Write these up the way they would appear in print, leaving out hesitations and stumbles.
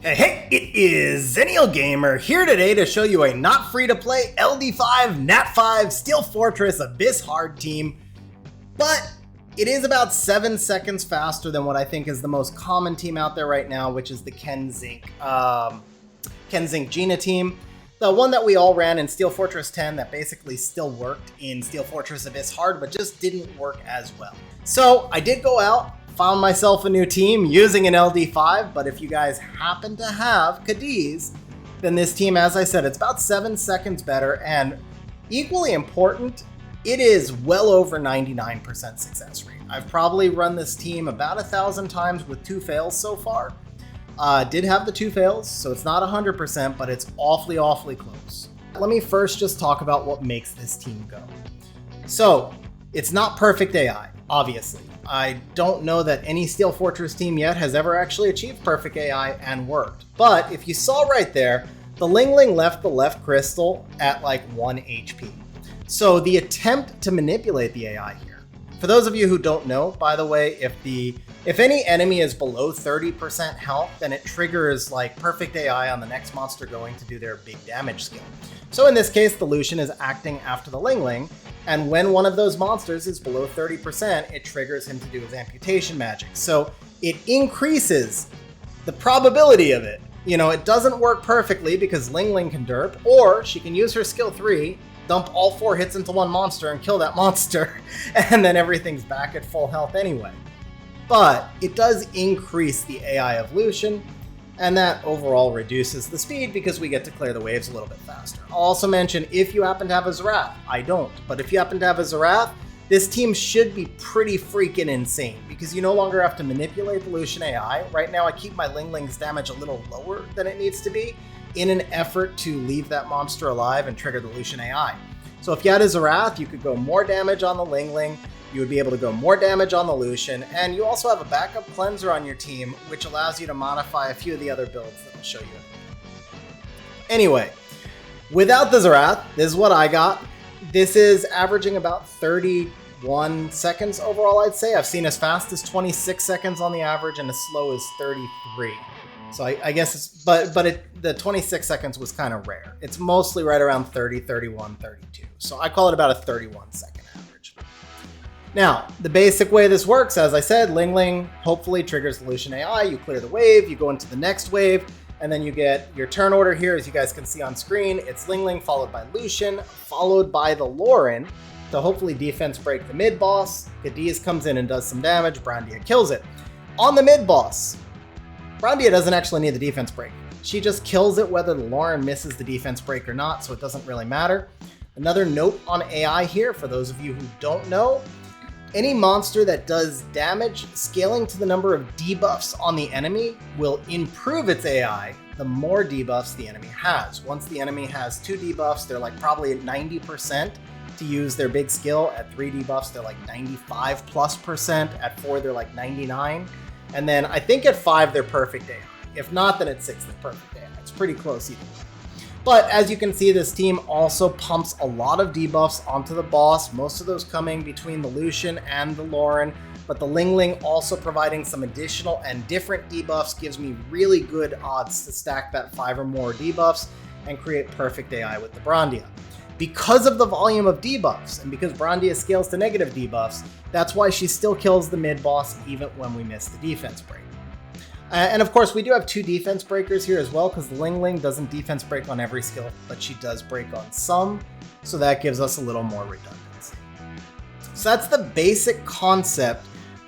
Hey, it is Zennial Gamer here today to show you a not free-to-play LD5 Nat5 Steel Fortress Abyss Hard team, but it is about 7 seconds faster than what I think is the most common team out there right now, which is the Zinc Gina team. The one that we all ran in Steel Fortress 10 that basically still worked in Steel Fortress Abyss Hard, but just didn't work as well. So I did go out, found myself a new team using an LD5, but if you guys happen to have Cadiz, then this team, as I said, it's about 7 seconds better, and equally important, it is well over 99% success rate. I've probably run this team about 1,000 times with 2 fails so far. Did have the 2 fails, so it's not 100%, but it's awfully close. Let me first just talk about what makes this team go. So, it's not perfect AI, obviously. I don't know that any Steel Fortress team yet has ever actually achieved perfect AI and worked. But if you saw right there, the Ling left the left crystal at like 1 HP. So the attempt to manipulate the AI here. For those of you who don't know, by the way, if any enemy is below 30% health, then it triggers like perfect AI on the next monster going to do their big damage skill. So in this case, the Lucian is acting after the Ling, and when one of those monsters is below 30%, it triggers him to do his amputation magic. So it increases the probability of it. You know, it doesn't work perfectly because Ling can derp, or she can use her skill 3, dump all 4 hits into one monster and kill that monster, and then everything's back at full health anyway. But it does increase the AI of Lucian, and that overall reduces the speed because we get to clear the waves a little bit faster. I'll also mention, if you happen to have a Zerath, I don't, but if you happen to have a Zerath, this team should be pretty freaking insane because you no longer have to manipulate the Lucian AI. Right now I keep my Ling's damage a little lower than it needs to be in an effort to leave that monster alive and trigger the Lucian AI. So if you had a Zerath, you could go more damage on the Ling, you would be able to go more damage on the Lucian, and you also have a backup cleanser on your team, which allows you to modify a few of the other builds that I'll show you. Anyway, without the Zerath, this is what I got. This is averaging about 31 seconds overall, I'd say. I've seen as fast as 26 seconds on the average and as slow as 33. So I guess it's, the 26 seconds was kind of rare. It's mostly right around 30, 31, 32. So I call it about a 31 second average. Now, the basic way this works, as I said, Ling hopefully triggers the Lucian AI, you clear the wave, you go into the next wave, and then you get your turn order here, as you guys can see on screen. It's Ling followed by Lucian, followed by the Lauren, to hopefully defense break the mid boss. Cadiz comes in and does some damage, Brandia kills it. On the mid boss, Brandia doesn't actually need the defense break. She just kills it whether the Lauren misses the defense break or not, so it doesn't really matter. Another note on AI here, for those of you who don't know, any monster that does damage scaling to the number of debuffs on the enemy will improve its AI the more debuffs the enemy has. Once the enemy has 2 debuffs, they're like probably at 90% to use their big skill. At 3 debuffs, they're like 95+%. At 4, they're like 99. And then I think at 5, they're perfect AI. If not, then at 6, they're perfect AI. It's pretty close either way. But as you can see, this team also pumps a lot of debuffs onto the boss, most of those coming between the Lucian and the Lauren, but the Ling also providing some additional and different debuffs gives me really good odds to stack that 5 or more debuffs and create perfect AI with the Brandia. Because of the volume of debuffs, and because Brandia scales to negative debuffs, that's why she still kills the mid-boss even when we miss the defense break. And of course, we do have 2 defense breakers here as well, because the Ling doesn't defense break on every skill, but she does break on some, so that gives us a little more redundancy. So that's the basic concept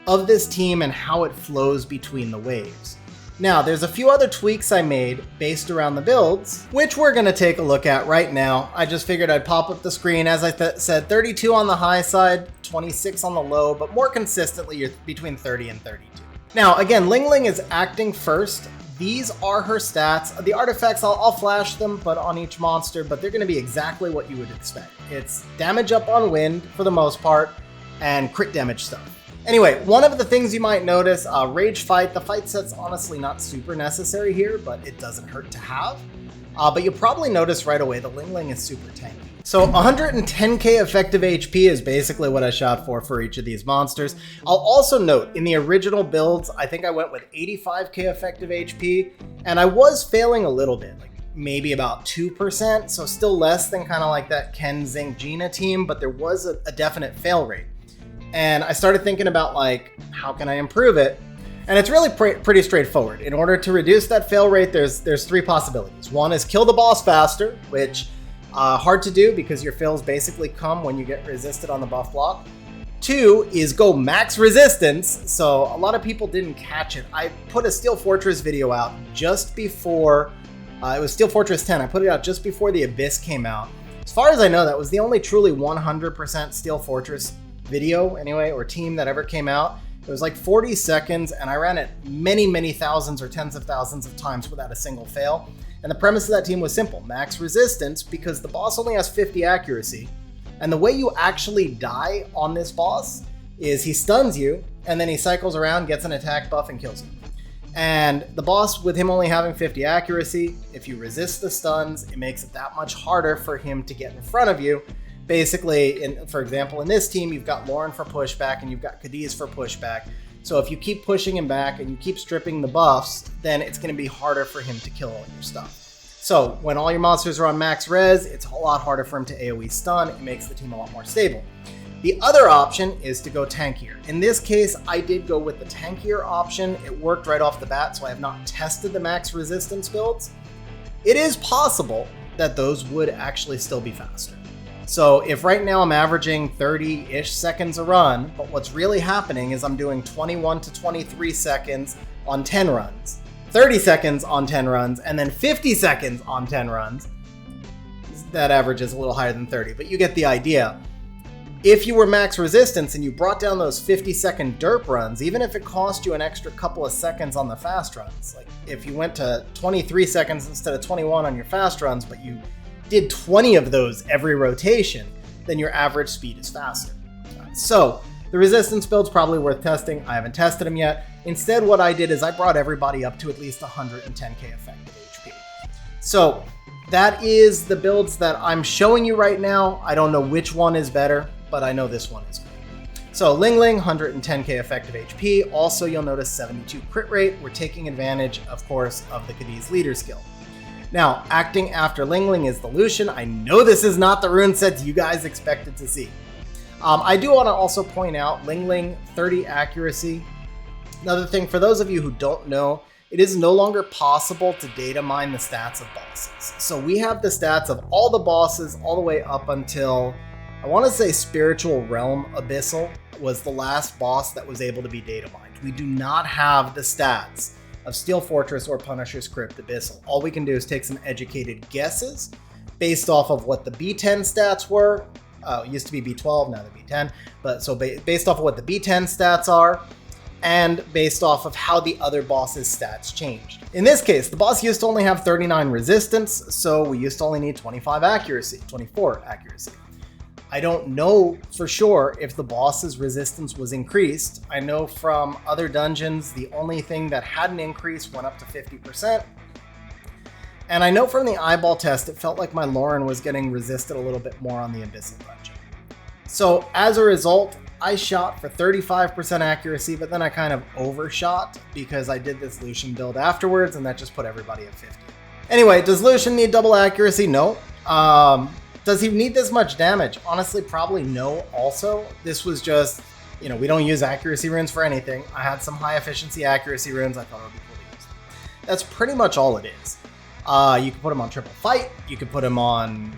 of this team and how it flows between the waves. Now, there's a few other tweaks I made based around the builds, which we're going to take a look at right now. I just figured I'd pop up the screen. As I said, 32 on the high side, 26 on the low, but more consistently, you're between 30 and 32. Now, again, Ling is acting first. These are her stats. The artifacts, I'll flash them, but on each monster, but they're going to be exactly what you would expect. It's damage up on wind for the most part, and crit damage stuff. Anyway, one of the things you might notice, Rage Fight. The fight set's honestly not super necessary here, but it doesn't hurt to have. But you'll probably notice right away the Ling is super tanky. So 110k effective HP is basically what I shot for each of these monsters. I'll also note, in the original builds, I think I went with 85k effective HP, And I was failing a little bit, like maybe about 2%, so still less than kind of like that Ken, Zinc, Gina team, but there was a definite fail rate. And I started thinking about like, how can I improve it? And it's really pretty straightforward. In order to reduce that fail rate, there's 3 possibilities. One is kill the boss faster, which hard to do because your fails basically come when you get resisted on the buff block. 2 is go max resistance. So a lot of people didn't catch it. I put a Steel Fortress video out just before, it was Steel Fortress 10. I put it out just before the Abyss came out. As far as I know, that was the only truly 100% Steel Fortress video anyway, or team that ever came out. It was like 40 seconds and I ran it many thousands or tens of thousands of times without a single fail. And the premise of that team was simple, max resistance, because the boss only has 50 accuracy. And the way you actually die on this boss is he stuns you and then he cycles around, gets an attack buff and kills you. And the boss, with him only having 50 accuracy, if you resist the stuns, it makes it that much harder for him to get in front of you. Basically, for example, in this team, you've got Lauren for pushback and you've got Cadiz for pushback. So if you keep pushing him back and you keep stripping the buffs, then it's going to be harder for him to kill all your stuff. So when all your monsters are on max res, it's a lot harder for him to AoE stun. It makes the team a lot more stable. The other option is to go tankier. In this case, I did go with the tankier option. It worked right off the bat, so I have not tested the max resistance builds. It is possible that those would actually still be faster. So if right now I'm averaging 30-ish seconds a run, but what's really happening is I'm doing 21 to 23 seconds on 10 runs, 30 seconds on 10 runs, and then 50 seconds on 10 runs. That average is a little higher than 30, but you get the idea. If you were max resistance and you brought down those 50-second derp runs, even if it cost you an extra couple of seconds on the fast runs, like if you went to 23 seconds instead of 21 on your fast runs, but you did 20 of those every rotation, then your average speed is faster. So the resistance build's probably worth testing. I haven't tested them yet. Instead, what I did is I brought everybody up to at least 110k effective HP. So that is the builds that I'm showing you right now. I don't know which one is better, but I know this one is good. So Ling Ling, 110k effective HP. Also, you'll notice 72 crit rate. We're taking advantage, of course, of the Cadiz leader skill. Now, acting after Ling Ling is the Lucian. I know this is not the rune sets you guys expected to see. I do want to also point out Ling Ling, 30 accuracy. Another thing, for those of you who don't know, it is no longer possible to data mine the stats of bosses. So we have the stats of all the bosses all the way up until, I want to say Spiritual Realm Abyssal was the last boss that was able to be data mined. We do not have the stats of Steel Fortress or Punisher's Crypt Abyssal. All we can do is take some educated guesses based off of what the B10 stats were. It used to be B12, now they're B10. But so based off of what the B10 stats are, and based off of how the other boss's stats changed. In this case, the boss used to only have 39 resistance, so we used to only need 24 accuracy. I don't know for sure if the boss's resistance was increased. I know from other dungeons, the only thing that hadn't increased went up to 50%. And I know from the eyeball test, it felt like my Lauren was getting resisted a little bit more on the Abyssal dungeon. So as a result, I shot for 35% accuracy, but then I kind of overshot because I did this Lucian build afterwards, and that just put everybody at 50. Anyway, does Lucian need double accuracy? No. Does he need this much damage? Honestly, probably no also. This was just, we don't use accuracy runes for anything. I had some high efficiency accuracy runes. I thought it would be cool to use them. That's pretty much all it is. You can put him on triple fight. You could put him on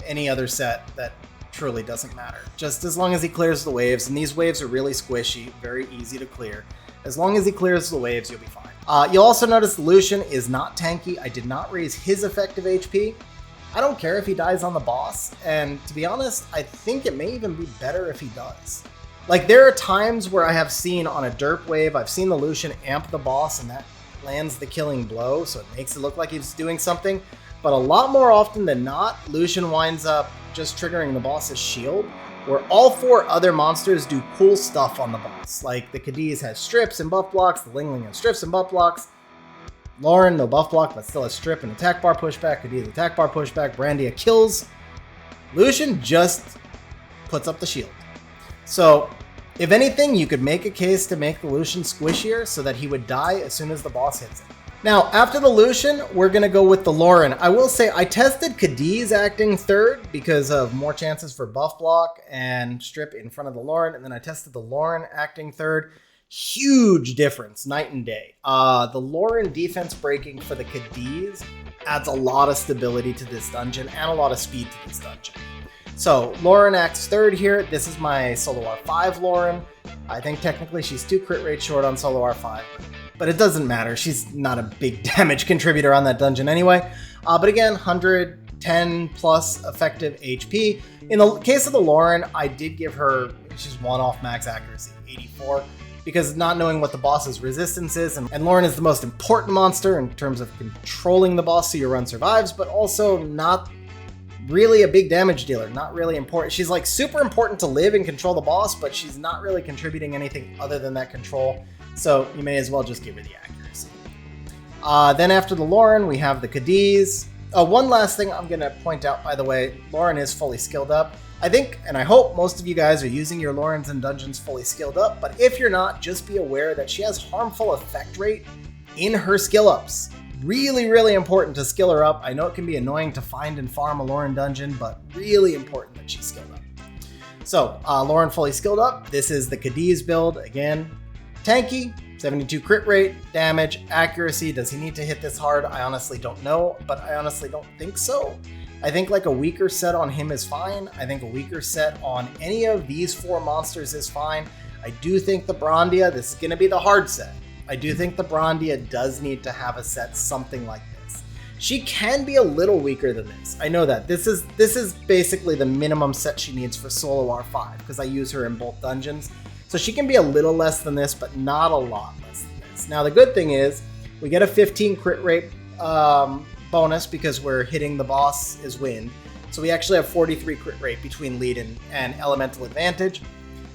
any other set that truly doesn't matter. Just as long as he clears the waves, and these waves are really squishy, very easy to clear. As long as he clears the waves, you'll be fine. You'll also notice Lucian is not tanky. I did not raise his effective HP. I don't care if he dies on the boss, and to be honest, I think it may even be better if he does. Like, there are times where I have seen on a derp wave, I've seen the Lucian amp the boss, and that lands the killing blow, so it makes it look like he's doing something. But a lot more often than not, Lucian winds up just triggering the boss's shield, where all 4 other monsters do cool stuff on the boss. Like, the Cadiz has strips and buff blocks, the Ling Ling has strips and buff blocks, Lauren, no buff block, but still a strip and attack bar pushback. Cadiz attack bar pushback. Brandia kills. Lucian just puts up the shield. So, if anything, you could make a case to make the Lucian squishier so that he would die as soon as the boss hits him. Now, after the Lucian, we're going to go with the Lauren. I will say I tested Cadiz acting third because of more chances for buff block and strip in front of the Lauren. And then I tested the Lauren acting third. Huge difference, night and day. The Lauren defense breaking for the Cadiz adds a lot of stability to this dungeon and a lot of speed to this dungeon. So Lauren acts third here. This is my solo R5 Lauren. I think technically she's 2 crit rate short on solo R5. But it doesn't matter. She's not a big damage contributor on that dungeon anyway. But again, 110 plus effective HP. In the case of the Lauren, I did give her, she's 1 off max accuracy, 84. Because not knowing what the boss's resistance is, and Lauren is the most important monster in terms of controlling the boss so your run survives, but also not really a big damage dealer, not really important. She's like super important to live and control the boss, but she's not really contributing anything other than that control. So you may as well just give her the accuracy. Then after the Lauren, we have the Cadiz. One last thing I'm going to point out, by the way, Lauren is fully skilled up. I think, and I hope most of you guys are using your Laurens in dungeons fully skilled up, but if you're not, just be aware that she has harmful effect rate in her skill ups. Really, really important to skill her up. I know it can be annoying to find and farm a Lauren dungeon, but really important that she's skilled up. So, Lauren fully skilled up. This is the Cadiz build. Again, tanky, 72 crit rate, damage, accuracy. Does he need to hit this hard? I honestly don't know, but I honestly don't think so. I think like a weaker set on him is fine. I think a weaker set on any of these 4 monsters is fine. I do think the Brandia, this is going to be the hard set. I do think the Brandia does need to have a set something like this. She can be a little weaker than this. I know that. This is basically the minimum set she needs for solo R5 because I use her in both dungeons. So she can be a little less than this, but not a lot less than this. Now the good thing is we get a 15 crit rate bonus because we're hitting the boss is wind. So we actually have 43 crit rate between lead and elemental advantage.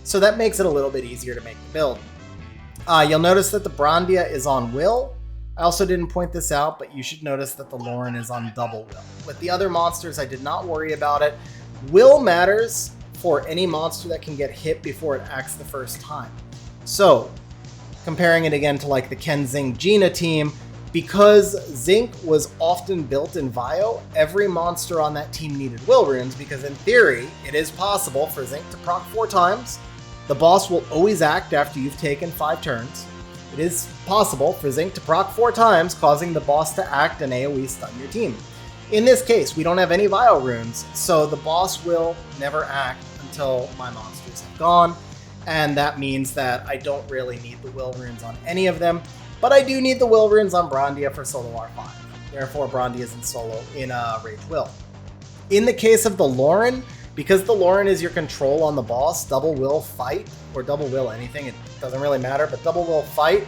So that makes it a little bit easier to make the build. You'll notice that the Brandia is on will. I also didn't point this out, but you should notice that the Lauren is on double will. With the other monsters, I did not worry about it. Will matters for any monster that can get hit before it acts the first time. So, comparing it again to like the Ken Zinc Gina team, because Zinc was often built in Vio, every monster on that team needed will runes because in theory, it is possible for Zinc to proc 4 times. The boss will always act after you've taken 5 turns. It is possible for Zinc to proc 4 times, causing the boss to act and AoE stun your team. In this case, we don't have any Vio runes, so the boss will never act until my monsters have gone, and that means that I don't really need the will runes on any of them, but I do need the will runes on Brandia for solo R5. Therefore, Brandia is in solo in Rage Will. In the case of the Lauren, because the Lauren is your control on the boss, double will fight, or double will anything, it doesn't really matter, but double will fight.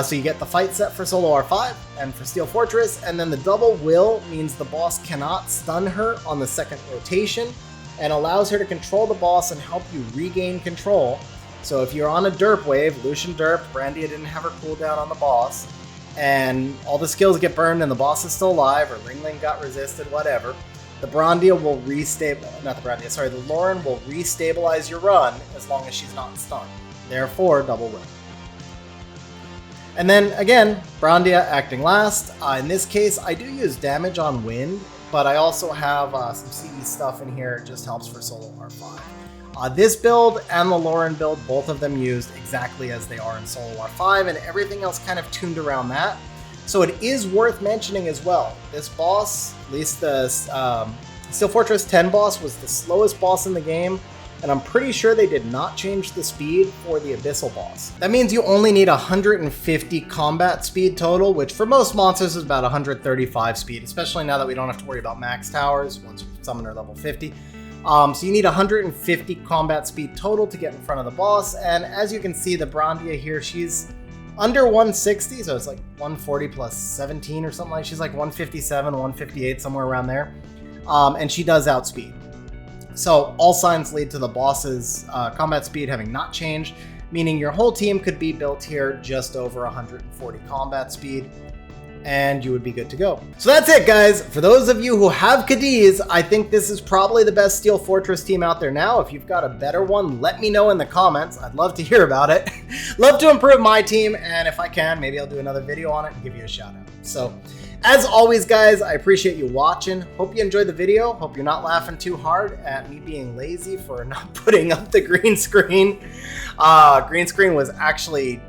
So you get the fight set for solo R5 and for Steel Fortress, and then the double will means the boss cannot stun her on the second rotation and allows her to control the boss and help you regain control. So if you're on a derp wave, Lucian derp, Brandia didn't have her cooldown on the boss, and all the skills get burned and the boss is still alive, or Ringling got resisted, whatever, the Brandia will the Lauren will restabilize your run as long as she's not stunned. Therefore, double will. And then again, Brandia acting last. In this case, I do use damage on wind, but I also have some CE stuff in here. It just helps for solo R5. This build and the Lauren build, both of them used exactly as they are in solo R5, and everything else kind of tuned around that. So it is worth mentioning as well, this boss, at least the Steel Fortress 10 boss, was the slowest boss in the game, and I'm pretty sure they did not change the speed for the Abyssal boss. That means you only need 150 combat speed total, which for most monsters is about 135 speed, especially now that we don't have to worry about max towers once we summon our level 50. So you need 150 combat speed total to get in front of the boss, and as you can see, the Brandia here, she's under 160, so it's like 140 plus 17 or something like. She's like 157, 158, somewhere around there, and she does outspeed. So all signs lead to the boss's combat speed having not changed, meaning your whole team could be built here just over 140 combat speed. and you would be good to go. So that's it, guys. For those of you who have Cadiz, I think this is probably the best Steel Fortress team out there now. If you've got a better one, let me know in the comments. I'd love to hear about it. Love to improve my team, and if I can, maybe I'll do another video on it and give you a shout out. So as always, guys, I appreciate you watching. Hope you enjoyed the video. Hope you're not laughing too hard at me being lazy for not putting up the green screen. Green screen was actually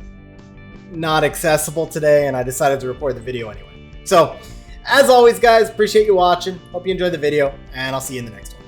not accessible today, and I decided to record the video anyway. So as always, guys, appreciate you watching. Hope you enjoyed the video, and I'll see you in the next one.